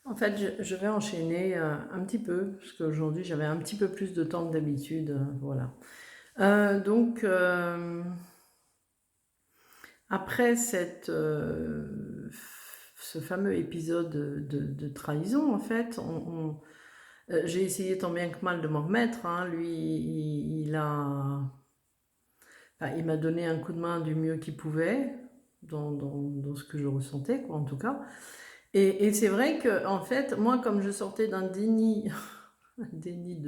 En fait, je vais enchaîner un petit peu, parce qu'aujourd'hui j'avais un petit peu plus de temps que d'habitude, voilà. Donc, après ce fameux épisode de trahison, en fait, j'ai essayé tant bien que mal de m'en remettre, hein. Lui, enfin, il m'a donné un coup de main du mieux qu'il pouvait, dans ce que je ressentais, quoi, en tout cas. Et c'est vrai que, en fait, moi, comme je sortais d'un déni, un déni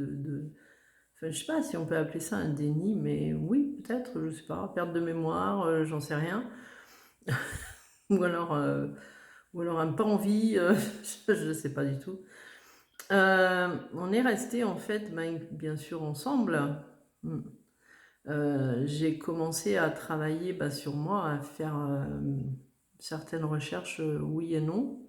enfin, je sais pas si on peut appeler ça un déni, mais oui, peut-être, je sais pas, perte de mémoire, j'en sais rien. Ou alors, euh, ou alors un pas envie, je ne sais pas du tout. On est resté en fait, ben, bien sûr, ensemble. Mm. J'ai commencé à travailler sur moi, à faire certaines recherches, oui et non.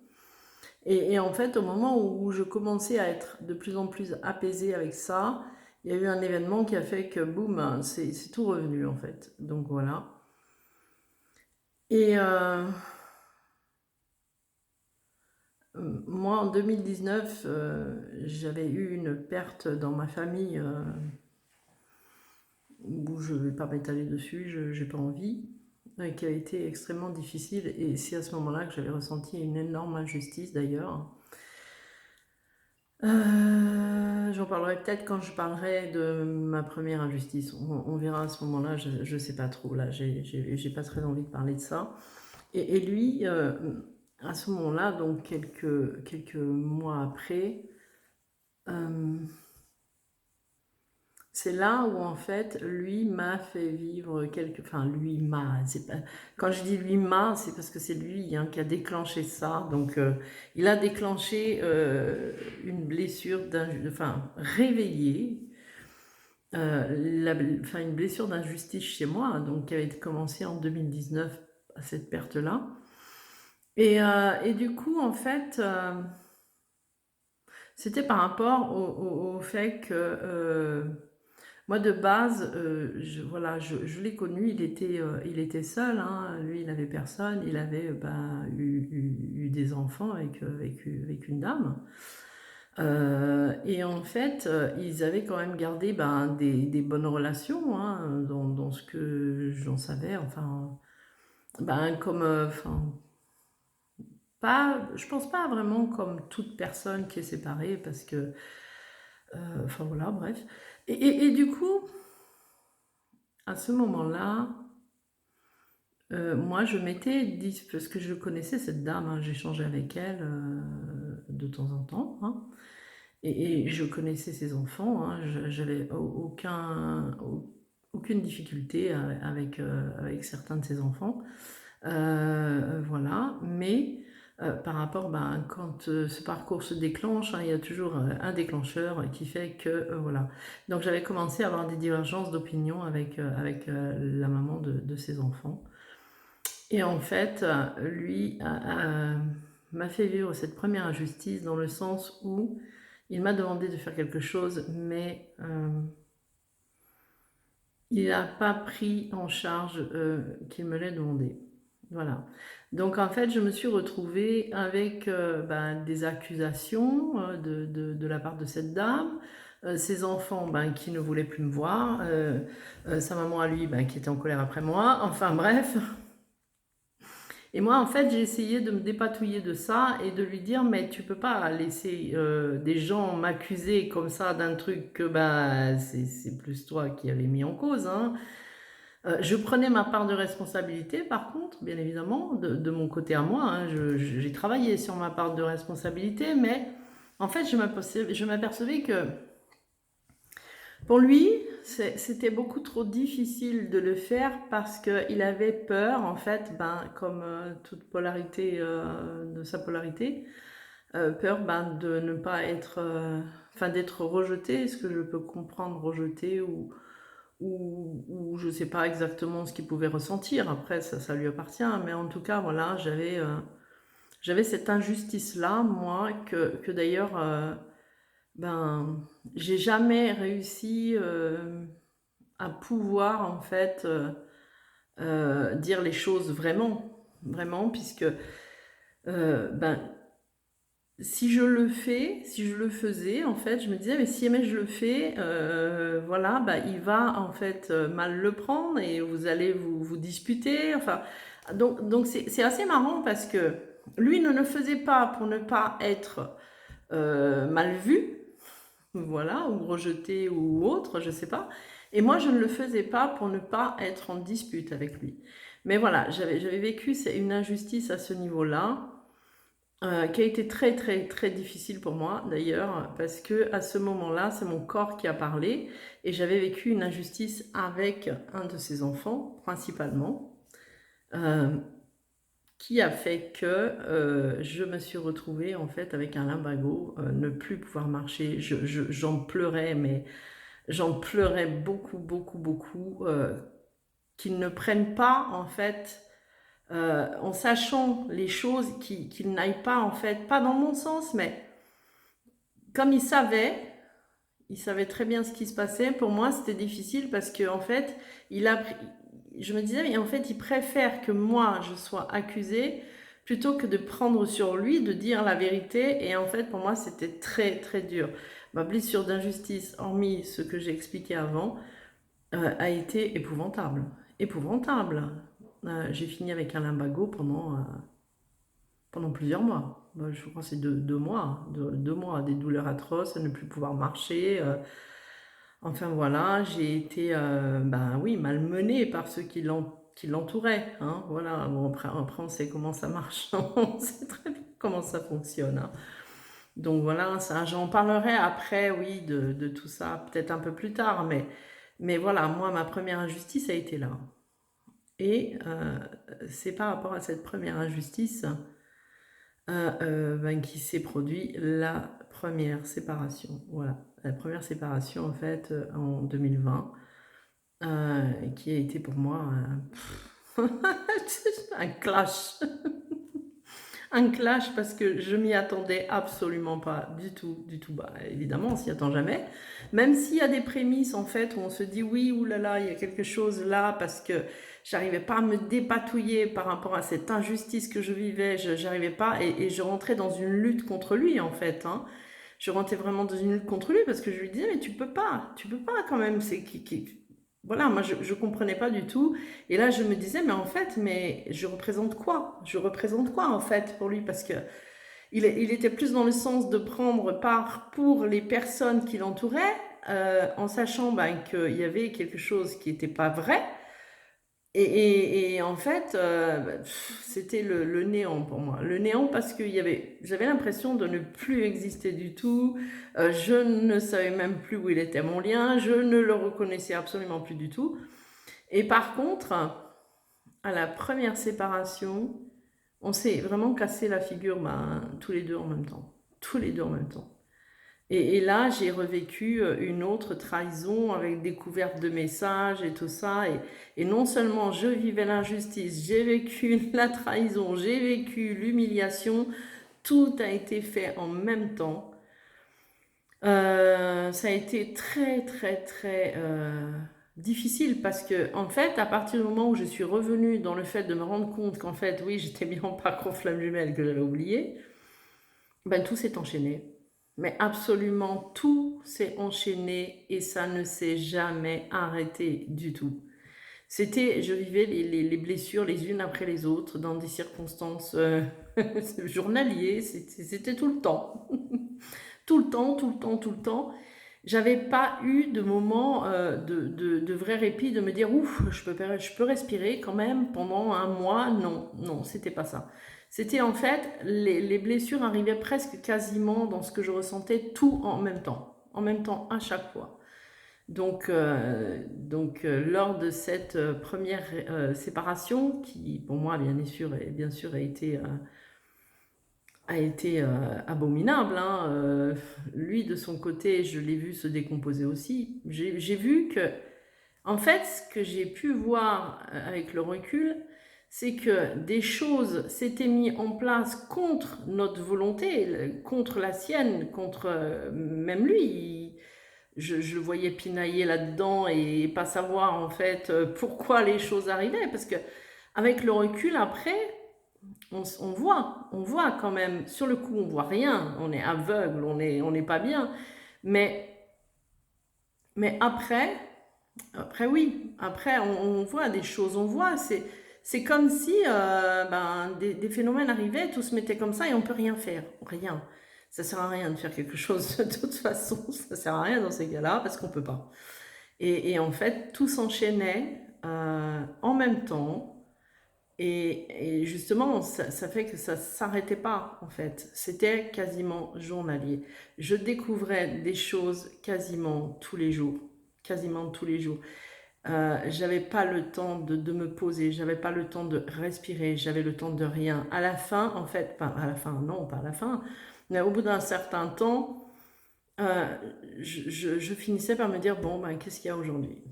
Et en fait, au moment où je commençais à être de plus en plus apaisée avec ça, il y a eu un événement qui a fait que, boum, c'est tout revenu en fait. Donc voilà. Et moi, en 2019, j'avais eu une perte dans ma famille où je ne vais pas m'étaler dessus, je n'ai pas envie, qui a été extrêmement difficile. Et c'est à ce moment-là que j'avais ressenti une énorme injustice d'ailleurs. J'en parlerai peut-être quand je parlerai de ma première injustice. On verra à ce moment-là, je ne sais pas trop. Là, j'ai pas très envie de parler de ça. Et lui, à ce moment-là, donc quelques mois après, euh, c'est là où en fait, lui m'a fait vivre enfin, lui m'a, c'est pas... Quand je dis lui m'a, c'est parce que c'est lui hein, qui a déclenché ça. Donc, il a déclenché une blessure, enfin, réveillé, enfin, une blessure d'injustice chez moi, donc qui avait commencé en 2019 à cette perte-là. Et du coup, en fait, c'était par rapport au fait que moi, de base, voilà, je l'ai connu, il était seul, hein, lui, il n'avait personne, il avait eu des enfants avec une dame. Et en fait, ils avaient quand même gardé des bonnes relations hein, dans ce que j'en savais, enfin, comme, enfin, pas, je pense pas vraiment comme toute personne qui est séparée, parce que, enfin voilà, bref. Et du coup, à ce moment-là, moi, je m'étais dit, parce que je connaissais cette dame, hein, j'échangeais avec elle de temps en temps, hein, et je connaissais ses enfants, hein, j'avais aucune difficulté avec certains de ses enfants, voilà, mais par rapport, quand ce parcours se déclenche, hein, il y a toujours un déclencheur qui fait que, voilà. Donc j'avais commencé à avoir des divergences d'opinion avec la maman de ses enfants. Et en fait, lui m'a fait vivre cette première injustice dans le sens où il m'a demandé de faire quelque chose, mais il n'a pas pris en charge qu'il me l'ait demandé. Voilà. Donc en fait, je me suis retrouvée avec des accusations de la part de cette dame, ses enfants qui ne voulaient plus me voir, sa maman à lui qui était en colère après moi, enfin bref. Et moi, en fait, j'ai essayé de me dépatouiller de ça et de lui dire, mais tu peux pas laisser des gens m'accuser comme ça d'un truc que c'est plus toi qui l'avais mis en cause, hein. Je prenais ma part de responsabilité, par contre, bien évidemment, de mon côté à moi, hein. J'ai travaillé sur ma part de responsabilité, mais en fait, je m'apercevais que pour lui, c'était beaucoup trop difficile de le faire parce qu'il avait peur, en fait, comme toute polarité de sa polarité, peur de ne pas être, enfin d'être rejeté, ce que je peux comprendre, rejeté ou je ne sais pas exactement ce qu'il pouvait ressentir. Après, ça lui appartient, mais en tout cas, voilà, j'avais cette injustice-là, moi, que d'ailleurs. Ben, j'ai jamais réussi à pouvoir en fait dire les choses vraiment, vraiment, puisque ben, si je le fais, si je le faisais, en fait, je me disais: «Mais si jamais je le fais, voilà, bah, il va, en fait, mal le prendre et vous allez vous disputer». Enfin, donc c'est assez marrant parce que lui ne le faisait pas pour ne pas être, mal vu, voilà, ou rejeté ou autre, je sais pas. Et moi, je ne le faisais pas pour ne pas être en dispute avec lui. Mais voilà, j'avais vécu c'est une injustice à ce niveau-là, qui a été très, très, très difficile pour moi d'ailleurs, parce que à ce moment-là, c'est mon corps qui a parlé et j'avais vécu une injustice avec un de ses enfants, principalement, heu, qui a fait que, je me suis retrouvée en fait avec un lumbago, ne plus pouvoir marcher. J'en pleurais, mais j'en pleurais beaucoup, beaucoup, beaucoup, qu'ils ne prennent pas en fait, en sachant les choses, qu'ils n'aillent pas en fait, pas dans mon sens, mais comme il savait très bien ce qui se passait. Pour moi, c'était difficile parce que en fait, il a, je me disais, mais en fait, il préfère que moi, je sois accusée plutôt que de prendre sur lui, de dire la vérité. Et en fait, pour moi, c'était très, très dur. Ma blessure d'injustice, hormis ce que j'ai expliqué avant, a été épouvantable. Épouvantable. J'ai fini avec un lumbago pendant plusieurs mois. Bah, je crois que c'est 2 mois, 2 mois, des douleurs atroces, à ne plus pouvoir marcher. Enfin voilà, j'ai été, ben oui, malmenée par ceux qui l'entouraient, hein, voilà. Bon, après, on sait comment ça marche, on sait très bien comment ça fonctionne, hein. Donc voilà, ça, j'en parlerai après, oui, de tout ça, peut-être un peu plus tard, mais voilà, moi, ma première injustice a été là. Et c'est par rapport à cette première injustice ben, qui s'est produit la première séparation. Voilà, la première séparation en fait en 2020, qui a été pour moi un clash. Un clash parce que je m'y attendais absolument pas du tout, du tout. Bah, évidemment, on s'y attend jamais. Même s'il y a des prémices, en fait, où on se dit oui, oulala, il y a quelque chose là, parce que j'arrivais pas à me dépatouiller par rapport à cette injustice que je vivais, j'arrivais pas, et je rentrais dans une lutte contre lui, en fait, hein. Je rentrais vraiment dans une lutte contre lui parce que je lui disais, mais tu peux pas quand même, voilà, moi je comprenais pas du tout. Et là, je me disais, mais en fait, mais je représente quoi? Je représente quoi, en fait, pour lui? Parce que il était plus dans le sens de prendre part pour les personnes qui l'entouraient, en sachant ben, qu'il y avait quelque chose qui n'était pas vrai. Et en fait, bah, c'était le néant pour moi. Le néant parce que j'avais l'impression de ne plus exister du tout. Je ne savais même plus où il était mon lien. Je ne le reconnaissais absolument plus du tout. Et par contre, à la première séparation, on s'est vraiment cassé la figure, ben, tous les deux en même temps. Tous les deux en même temps. Et là, j'ai revécu une autre trahison avec découverte de messages et tout ça. Et non seulement je vivais l'injustice, j'ai vécu la trahison, j'ai vécu l'humiliation. Tout a été fait en même temps. Ça a été très, très, très difficile parce que, en fait, à partir du moment où je suis revenue dans le fait de me rendre compte qu'en fait, oui, j'étais bien pas contre flamme jumelle que j'avais oublié, ben tout s'est enchaîné. Mais absolument tout s'est enchaîné et ça ne s'est jamais arrêté du tout. Je vivais les blessures les unes après les autres dans des circonstances journalières, c'était tout le temps. Tout le temps, tout le temps, tout le temps. J'avais pas eu de moment de vrai répit, de me dire ouf, je peux respirer quand même pendant un mois. Non, non, c'était pas ça. C'était en fait, les blessures arrivaient presque quasiment dans ce que je ressentais tout en même temps à chaque fois. Donc, lors de cette première séparation, qui pour moi bien sûr a été abominable, hein. Lui, de son côté, je l'ai vu se décomposer aussi. J'ai vu que, en fait, ce que j'ai pu voir avec le recul, c'est que des choses s'étaient mises en place contre notre volonté, contre la sienne, contre même lui. Je le voyais pinailler là-dedans et pas savoir en fait pourquoi les choses arrivaient. Parce que avec le recul, après, on voit quand même. Sur le coup, on voit rien, on est aveugle, on n'est pas bien. Mais, mais après oui, après on voit des choses, on voit, c'est comme si ben, des phénomènes arrivaient, tout se mettait comme ça et on peut rien faire, rien. Ça sert à rien de faire quelque chose de toute façon, ça sert à rien dans ces cas-là parce qu'on peut pas. Et en fait, tout s'enchaînait en même temps. Et justement, ça fait que ça s'arrêtait pas, en fait. C'était quasiment journalier. Je découvrais des choses quasiment tous les jours. Quasiment tous les jours. J'avais pas le temps de me poser, j'avais pas le temps de respirer, j'avais le temps de rien. À la fin, en fait, pas à la fin, non, pas à la fin, mais au bout d'un certain temps, euh, je finissais par me dire, bon, ben, qu'est-ce qu'il y a aujourd'hui?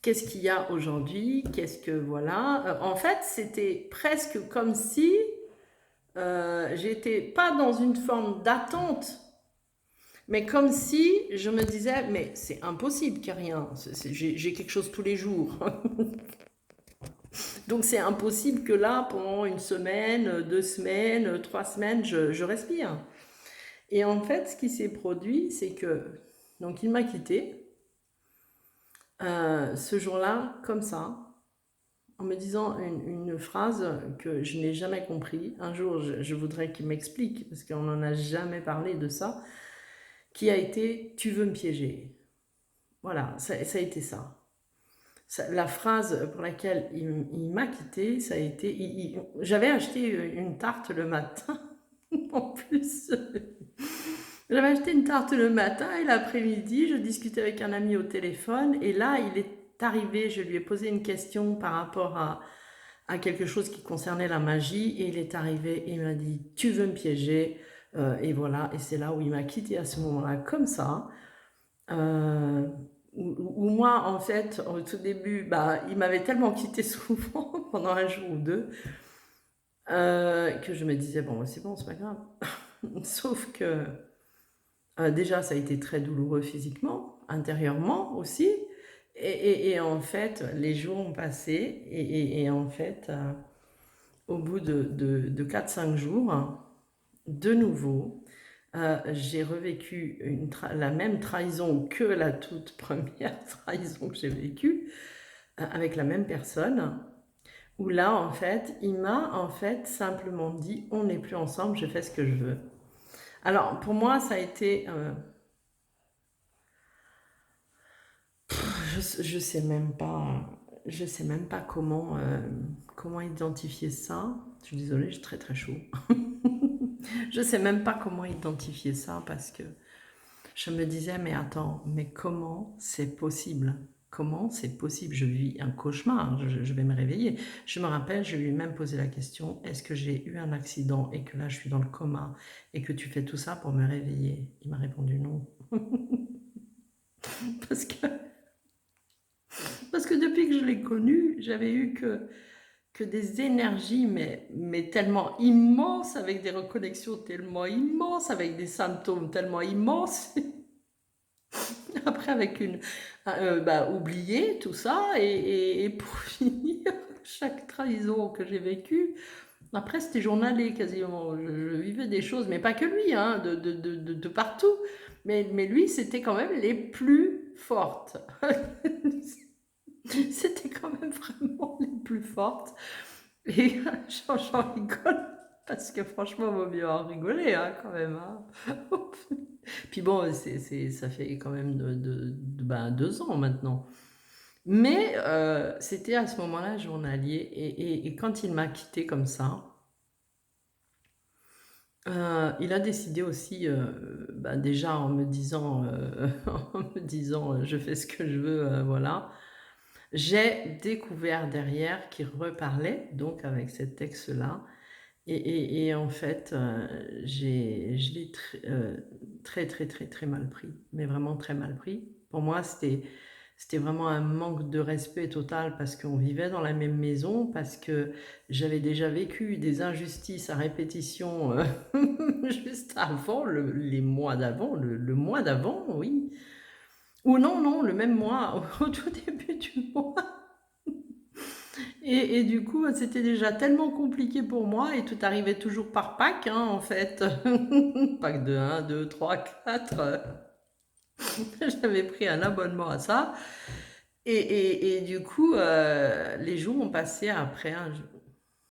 Qu'est-ce qu'il y a aujourd'hui? Qu'est-ce que, voilà. En fait, c'était presque comme si j'étais pas dans une forme d'attente, mais comme si je me disais, mais c'est impossible qu'il n'y ait rien. J'ai quelque chose tous les jours. Donc c'est impossible que là, pendant une semaine, 2 semaines, 3 semaines, je respire. Et en fait, ce qui s'est produit, c'est que, donc il m'a quitté ce jour-là, comme ça, en me disant une phrase que je n'ai jamais compris. Un jour, je voudrais qu'il m'explique, parce qu'on n'en a jamais parlé de ça, qui a été « tu veux me piéger ». Voilà, ça a été ça. La phrase pour laquelle il m'a quitté, ça a été... J'avais acheté une tarte le matin, en plus. J'avais acheté une tarte le matin et l'après-midi, je discutais avec un ami au téléphone, et là, il est arrivé, je lui ai posé une question par rapport à quelque chose qui concernait la magie, et il est arrivé et il m'a dit « tu veux me piéger ?» Et voilà, et c'est là où il m'a quitté à ce moment-là, comme ça, où moi, en fait, au tout début, bah, il m'avait tellement quitté souvent, pendant un jour ou deux, que je me disais « bon, c'est bon, c'est pas grave ». Sauf que, déjà, ça a été très douloureux physiquement, intérieurement aussi, et en fait, les jours ont passé, et en fait... au bout de 4-5 jours, de nouveau, j'ai revécu la même trahison que la toute première trahison que j'ai vécue, avec la même personne, où là, en fait, il m'a en fait simplement dit « on n'est plus ensemble, je fais ce que je veux ». Alors, pour moi, ça a été... je sais même pas, comment identifier ça. Je suis désolée, j'ai très très chaud. Je sais même pas comment identifier ça, parce que je me disais, mais attends, mais comment c'est possible? Comment c'est possible? Je vis un cauchemar, je vais me réveiller. Je me rappelle, je lui ai même posé la question, est-ce que j'ai eu un accident et que là je suis dans le coma et que tu fais tout ça pour me réveiller? Il m'a répondu non. Parce que, parce que depuis que je l'ai connu, j'avais eu que des énergies, mais tellement immenses, avec des reconnexions tellement immenses, avec des symptômes tellement immenses. Après, avec oublier tout ça, et pour finir, chaque trahison que j'ai vécue, après c'était journalier quasiment, je vivais des choses, mais pas que lui, hein, de partout, mais lui c'était quand même les plus fortes. C'était quand même vraiment les plus fortes. Et j'en rigole, parce que franchement, il vaut mieux en rigoler, hein, quand même. Hein. Puis bon, ça fait quand même ben, 2 ans maintenant. Mais c'était à ce moment-là journalier. Et quand il m'a quitté comme ça, il a décidé aussi, ben, déjà en me disant, je fais ce que je veux, voilà. J'ai découvert derrière qu'il reparlait, donc avec cet ex-là, et en fait, je l'ai très, très, très, très mal pris, mais vraiment très mal pris. Pour moi, c'était vraiment un manque de respect total, parce qu'on vivait dans la même maison, parce que j'avais déjà vécu des injustices à répétition juste avant, les mois d'avant, le mois d'avant, oui. Ou non, non, le même mois, au tout début du mois. Et du coup, c'était déjà tellement compliqué pour moi et tout arrivait toujours par pack, hein, en fait. Pack de un, 2, 3, 4. J'avais pris un abonnement à ça. Et du coup, les jours ont passé après, hein.